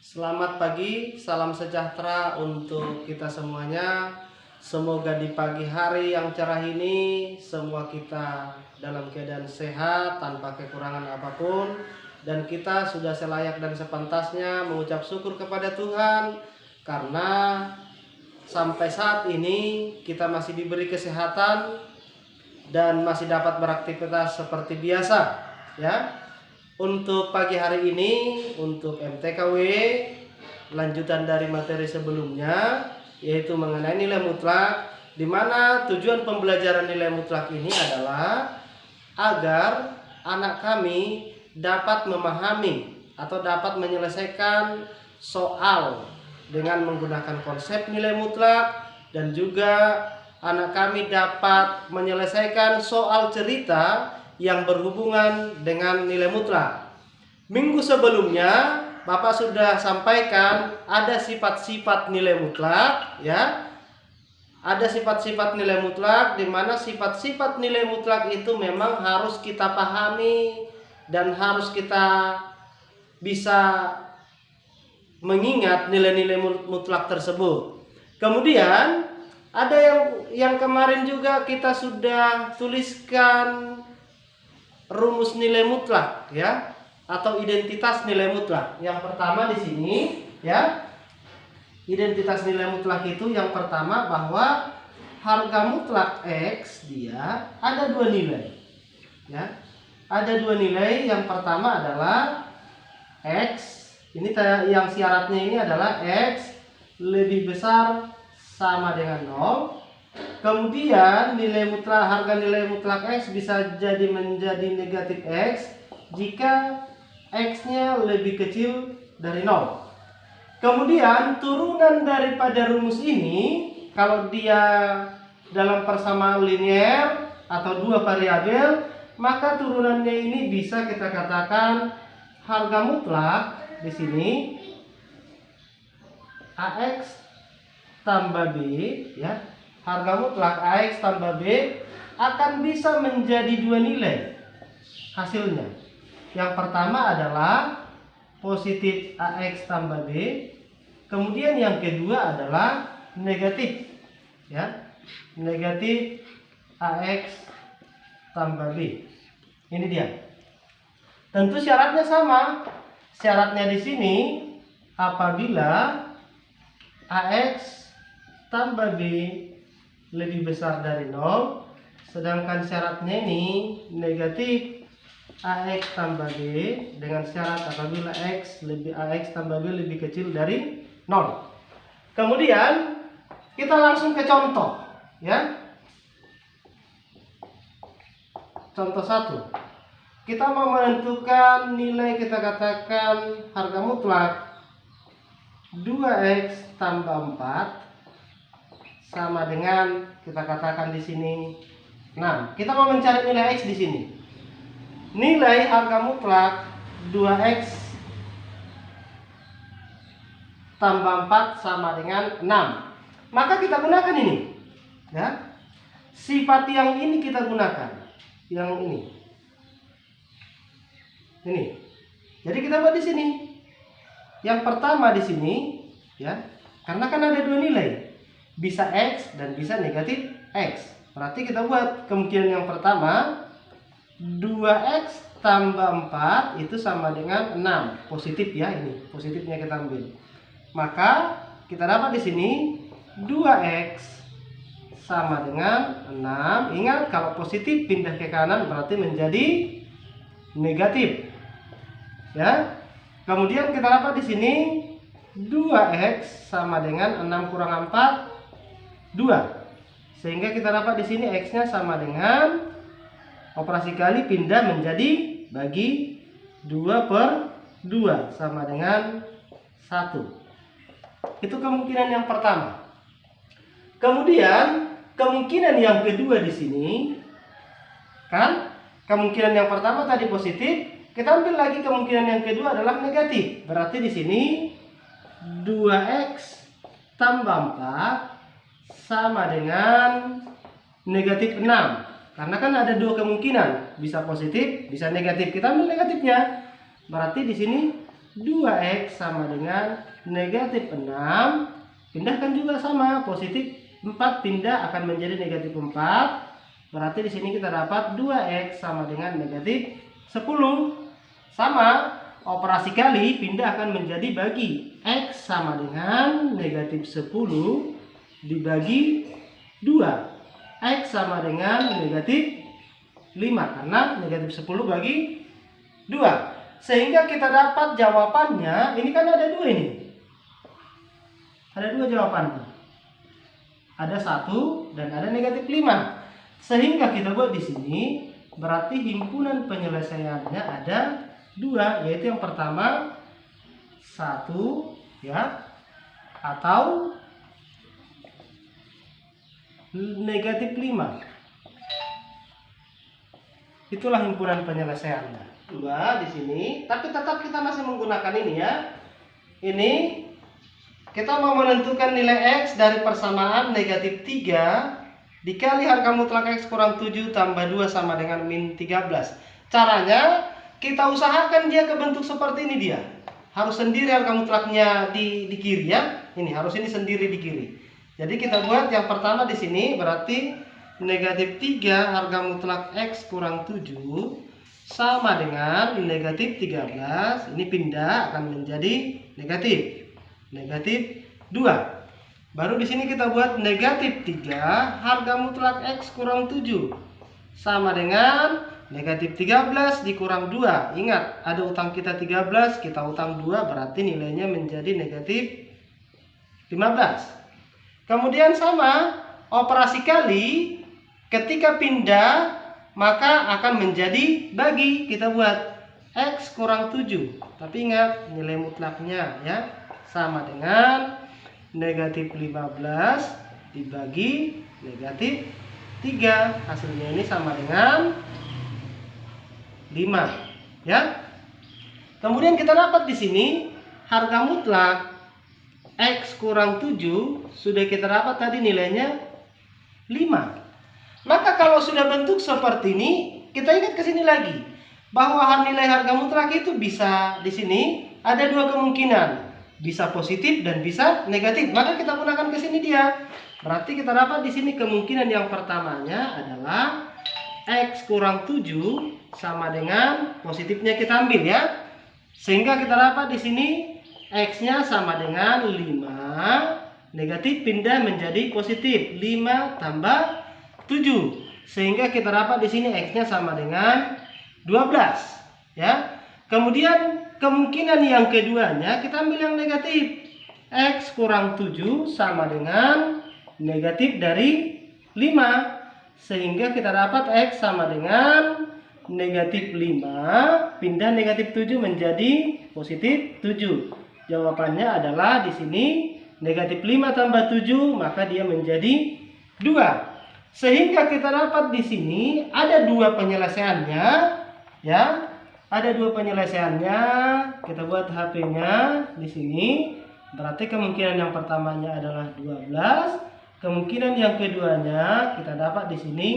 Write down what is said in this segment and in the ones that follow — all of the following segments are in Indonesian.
Selamat pagi, salam sejahtera untuk kita semuanya. Semoga di pagi hari yang cerah ini semua kita dalam keadaan sehat tanpa kekurangan apapun, dan kita sudah selayak dan sepantasnya mengucap syukur kepada Tuhan karena sampai saat ini kita masih diberi kesehatan dan masih dapat beraktivitas seperti biasa, ya. Untuk pagi hari ini, untuk MTKW, lanjutan dari materi sebelumnya, yaitu mengenai nilai mutlak, di mana tujuan pembelajaran nilai mutlak ini adalah agar anak kami dapat memahami atau dapat menyelesaikan soal dengan menggunakan konsep nilai mutlak, dan juga anak kami dapat menyelesaikan soal cerita yang berhubungan dengan nilai mutlak. Minggu sebelumnya Bapak sudah sampaikan ada sifat-sifat nilai mutlak, ya. Ada sifat-sifat nilai mutlak, di mana sifat-sifat nilai mutlak itu memang harus kita pahami dan harus kita bisa mengingat nilai-nilai mutlak tersebut. Kemudian ada yang kemarin juga kita sudah tuliskan rumus nilai mutlak, ya, atau identitas nilai mutlak. Yang pertama di sini, ya, identitas nilai mutlak itu yang pertama bahwa harga mutlak X dia ada dua nilai, ya. Ada dua nilai. Yang pertama adalah X, ini yang syaratnya ini adalah X lebih besar sama dengan 0. Kemudian harga nilai mutlak X bisa menjadi negatif X jika X-nya lebih kecil dari 0. Kemudian turunan daripada rumus ini, kalau dia dalam persamaan linear atau dua variabel, maka turunannya ini bisa kita katakan harga mutlak di sini AX tambah B, ya. Harga mutlak AX tambah B akan bisa menjadi dua nilai hasilnya. Yang pertama adalah positif AX tambah B, kemudian yang kedua adalah negatif, ya, negatif AX tambah B. Ini dia. Tentu syaratnya sama. Syaratnya di sini apabila AX tambah B lebih besar dari 0, sedangkan syaratnya ini negatif AX tambah B dengan syarat apabila AX tambah B lebih kecil dari 0. Kemudian kita langsung ke contoh, ya. Contoh 1. Kita mau menentukan nilai, kita katakan harga mutlak 2X tambah 4 sama dengan, kita katakan di sini 6. Kita mau mencari nilai X di sini. Nilai harga mutlak 2X tambah 4 sama dengan 6. Maka kita gunakan ini, ya. Sifat yang ini kita gunakan. Yang ini. Ini. Jadi kita buat di sini. Yang pertama di sini, ya. Karena kan ada dua nilai. Bisa X dan bisa negatif X. Berarti kita buat kemungkinan yang pertama 2X tambah 4 itu sama dengan 6. Positif, ya, ini. Positifnya kita ambil. Maka kita dapat di sini 2X sama dengan 6. Ingat, kalau positif pindah ke kanan berarti menjadi negatif. Ya. Kemudian kita dapat di sini 2X sama dengan 6 kurang 4 2. Sehingga kita dapat di sini X-nya sama dengan, operasi kali pindah menjadi bagi 2/2 sama dengan 1. Itu kemungkinan yang pertama. Kemudian kemungkinan yang kedua di sini, kan kemungkinan yang pertama tadi positif, kita ambil lagi kemungkinan yang kedua adalah negatif. Berarti di sini 2X tambah 4 sama dengan negatif 6. Karena kan ada dua kemungkinan, bisa positif, bisa negatif. Kita ambil negatifnya. Berarti di sini 2x sama dengan negatif 6. Pindahkan juga sama, positif 4 pindah akan menjadi negatif 4. Berarti di sini kita dapat 2x sama dengan negatif 10. Sama, operasi kali pindah akan menjadi bagi. X sama dengan negatif 10 dibagi 2. X sama dengan negatif 5 karena negatif 10 bagi 2. Sehingga kita dapat jawabannya, ini kan ada 2 ini. Ada 2 jawabannya. Ada 1 dan ada negatif 5. Sehingga kita buat di sini, berarti himpunan penyelesaiannya ada 2, yaitu yang pertama 1 ya, atau negatif 5. Itulah himpunan penyelesaiannya. 2 di sini, tapi tetap kita masih menggunakan ini ya. Ini kita mau menentukan nilai X dari persamaan negatif 3 dikali harga mutlak X kurang 7 tambah 2 sama dengan min 13. Caranya kita usahakan dia ke bentuk seperti ini dia. Harus sendiri harga mutlaknya di kiri ya. Ini harus ini sendiri di kiri. Jadi kita buat yang pertama di sini berarti negatif 3 harga mutlak X kurang 7 sama dengan negatif 13. Ini pindah akan menjadi negatif 2. Baru di sini kita buat negatif 3 harga mutlak X kurang 7 sama dengan negatif 13 dikurang 2. Ingat, ada utang kita 13, kita utang 2, berarti nilainya menjadi negatif 15. Kemudian sama, operasi kali ketika pindah maka akan menjadi bagi. Kita buat X kurang 7. Tapi ingat, nilai mutlaknya ya sama dengan negatif 15 dibagi negatif 3. Hasilnya ini sama dengan 5 ya. Kemudian kita dapat di sini harga mutlak X kurang 7 sudah kita dapat tadi nilainya 5. Maka kalau sudah bentuk seperti ini, kita ingat ke sini lagi bahwa nilai harga mutlak itu bisa di sini ada 2 kemungkinan, bisa positif dan bisa negatif. Maka kita gunakan ke sini dia. Berarti kita dapat di sini kemungkinan yang pertamanya adalah X kurang 7 sama dengan positifnya kita ambil ya. Sehingga kita dapat di sini X-nya sama dengan 5, negatif pindah menjadi positif 5 tambah 7. Sehingga kita dapat di sini X-nya sama dengan 12 ya. Kemudian kemungkinan yang keduanya kita ambil yang negatif. X kurang 7 sama dengan negatif dari 5. Sehingga kita dapat X sama dengan negatif 5 pindah negatif 7 menjadi positif 7. Jawabannya adalah di sini negatif 5 tambah 7, maka dia menjadi 2. Sehingga kita dapat di sini ada 2 penyelesaiannya ya. Ada 2 penyelesaiannya. Kita buat HP-nya di sini. Berarti kemungkinan yang pertamanya adalah 12. Kemungkinan yang keduanya kita dapat di sini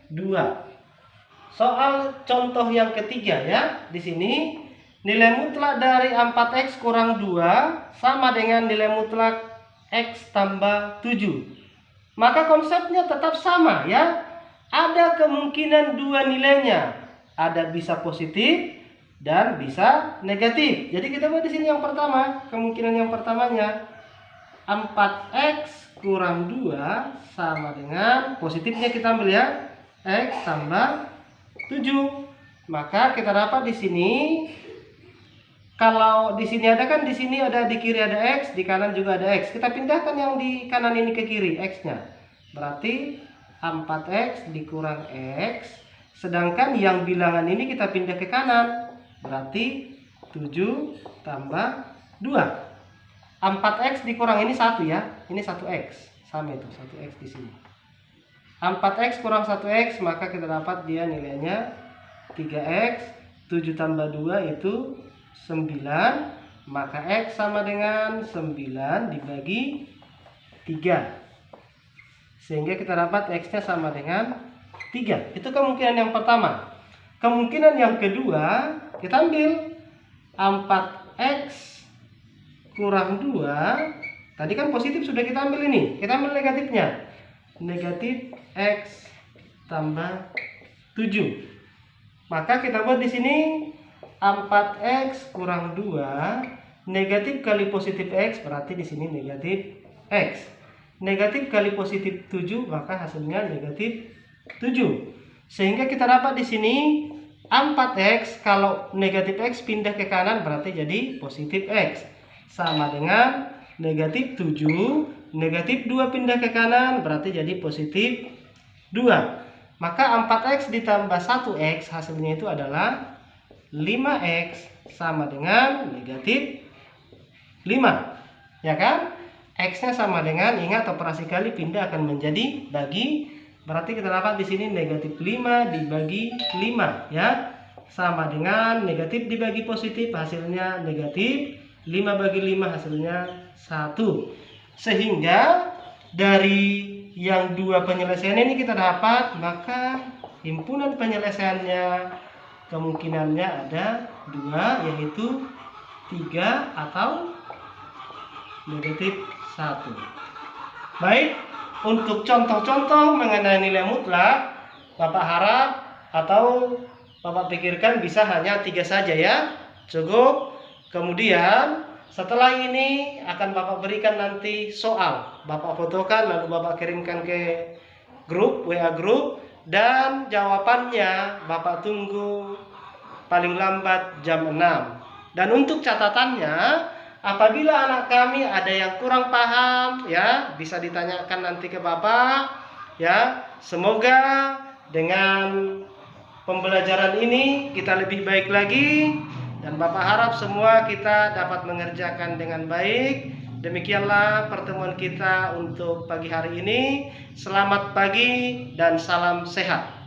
2. Soal contoh yang ketiga ya. Di sini nilai mutlak dari 4x kurang 2 sama dengan nilai mutlak x tambah 7. Maka konsepnya tetap sama ya. Ada kemungkinan 2 nilainya. Ada bisa positif dan bisa negatif. Jadi kita buat di sini yang pertama, kemungkinan yang pertamanya 4x kurang 2 sama dengan positifnya kita ambil ya, x tambah 7. Maka kita dapat di sini, kalau di sini ada kan, di sini ada, di kiri ada x, di kanan juga ada x. Kita pindahkan yang di kanan ini ke kiri, x-nya. Berarti 4x dikurang x. Sedangkan yang bilangan ini kita pindah ke kanan. Berarti 7 tambah 2. 4x dikurang ini 1 ya. Ini 1x. Sama itu, 1x di sini. 4x kurang 1x, maka kita dapat dia nilainya 3x. 7 tambah 2 itu 9. Maka x sama dengan 9 dibagi 3. Sehingga kita dapat x-nya sama dengan 3. Itu kemungkinan yang pertama. Kemungkinan yang kedua, kita ambil 4 X kurang 2, tadi kan positif sudah kita ambil ini, kita ambil negatifnya. Negatif X tambah 7. Maka kita buat di sini 4X kurang 2, negatif kali positif X berarti di sini negatif X. Negatif kali positif 7, maka hasilnya negatif 7. Sehingga kita dapat di sini 4X, kalau negatif X pindah ke kanan berarti jadi positif X. Sama dengan negatif 7, negatif 2 pindah ke kanan berarti jadi positif 2. Maka 4X ditambah 1X hasilnya itu adalah 5X sama dengan negatif 5. Ya kan? X-nya sama dengan, ingat operasi kali pindah akan menjadi bagi. Berarti kita dapat di sini negatif 5 dibagi 5 ya. Sama dengan negatif dibagi positif hasilnya negatif. 5 bagi 5 hasilnya 1. Sehingga dari yang dua penyelesaian ini kita dapat, maka himpunan penyelesaiannya kemungkinannya ada 2, yaitu 3 atau negatif 1. Baik, untuk contoh-contoh mengenai nilai mutlak, Bapak harap atau Bapak pikirkan bisa hanya 3 saja ya, cukup. Kemudian setelah ini akan Bapak berikan nanti soal, Bapak fotokan lalu Bapak kirimkan ke grup, WA grup, dan jawabannya Bapak tunggu paling lambat jam 6. Dan untuk catatannya, apabila anak kami ada yang kurang paham ya, bisa ditanyakan nanti ke Bapak ya. Semoga dengan pembelajaran ini kita lebih baik lagi. Dan Bapak harap semua kita dapat mengerjakan dengan baik. Demikianlah pertemuan kita untuk pagi hari ini. Selamat pagi dan salam sehat.